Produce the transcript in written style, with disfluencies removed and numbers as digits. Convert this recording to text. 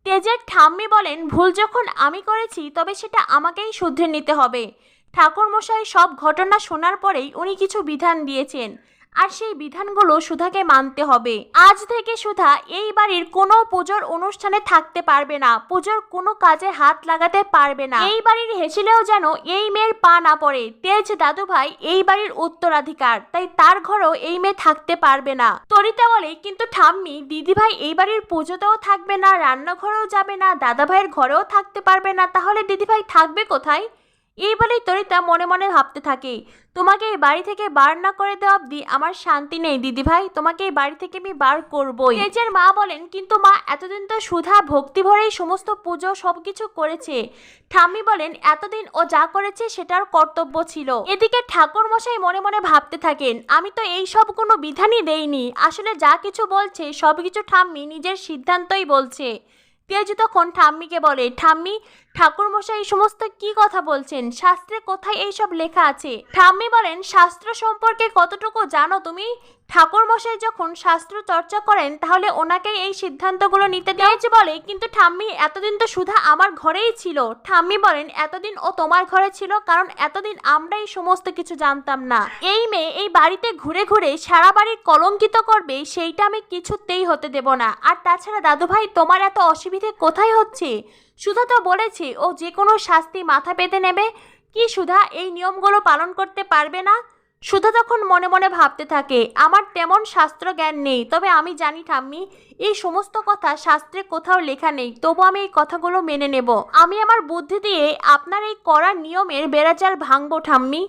তেজের ঠাম্মি বলেন, ভুল যখন আমি করেছি তবে সেটা আমাকেই শুধরে নিতে হবে। ঠাকুরমশাই সব ঘটনা শোনার পরেই উনি কিছু বিধান দিয়েছেন, আর সেই বিধানগুলো সুধাকে মানতে হবে। আজ থেকে সুধা এই বাড়ির কোনো পুজোর অনুষ্ঠানে থাকতে পারবে না, পুজোর কোনো কাজে হাত লাগাতে পারবে না। এই বাড়ির হেসিলেও যেন এই মেয়ের পা না পড়ে। তেজ দাদু ভাই এই বাড়ির উত্তরাধিকার, তাই তার ঘরেও এই মেয়ে থাকতে পারবে না। তরিতা বলে, কিন্তু ঠাম্মি, দিদিভাই এই বাড়ির পুজোতেও থাকবে না, রান্নাঘরেও যাবে না, দাদা ভাইয়ের ঘরেও থাকতে পারবে না, তাহলে দিদিভাই থাকবে কোথায়? এই বলেই তরিতা মনে মনে ভাবতে থাকে, তোমাকে এই বাড়ি থেকে বার না করে দেওয়া অব্দি আমার শান্তি নেই দিদিভাই, তোমাকে এই বাড়ি থেকে আমি বার করবই। তেজের মা বলেন, কিন্তু মা, এতদিন তো সুধা ভক্তি ভরেই সমস্ত পুজো সবকিছু করেছে। ঠাম্মি বলেন, এতদিন ও যা করেছে সেটার কর্তব্য ছিল। এদিকে ঠাকুর মশাই মনে মনে ভাবতে থাকেন, আমি তো এই সব কোনো বিধানই দেইনি, আসলে যা কিছু বলছে সবকিছু ঠাম্মি নিজের সিদ্ধান্তই বলছে। তেজ তখন ঠাম্মিকে বলে, ঠাম্মি, ঠাকুরমশাই এই সমস্ত কি কথা বলছেন? শাস্ত্রে কোথায় এইসব লেখা আছে? ঠাম্মি বলেন, শাস্ত্র সম্পর্কে কতটুকু জানো তুমি? ঠাকুরমশাই যখন শাস্ত্র চর্চা করেন তাহলে ওনাকেই এই সিদ্ধান্তগুলো নিতে দেয়। তেজ বলে, কিন্তু ঠাম্মি, এতদিন তো সুধা আমার ঘরেই ছিল। ঠাম্মি বলেন, এতদিন ও তোমার ঘরে ছিল কারণ এতদিন আমরা এই সমস্ত কিছু জানতাম না। এই মেয়ে এই বাড়িতে ঘুরে ঘুরে সারা বাড়ি কলঙ্কিত করবে, সেইটা আমি কিছুতেই হতে দেব না। আর তাছাড়া দাদুভাই, তোমার এত অসুবিধে কোথায় হচ্ছে? সুধা তো বলেছে ও যে কোনো শাস্তি মাথা পেতে নেবে। কি সুধা এই নিয়মগুলো পালন করতে পারবে না? সুধা তখন মনে মনে ভাবতে থাকে, আমার তেমন শাস্ত্র জ্ঞান নেই, তবে আমি জানি ঠাম্মি, এই সমস্ত কথা শাস্ত্রে কোথাও লেখা নেই, তবু আমি এই কথাগুলো মেনে নেব। আমি আমার বুদ্ধি দিয়ে আপনার এই কড়া নিয়মের বেড়াজাল ভাঙবো ঠাম্মি।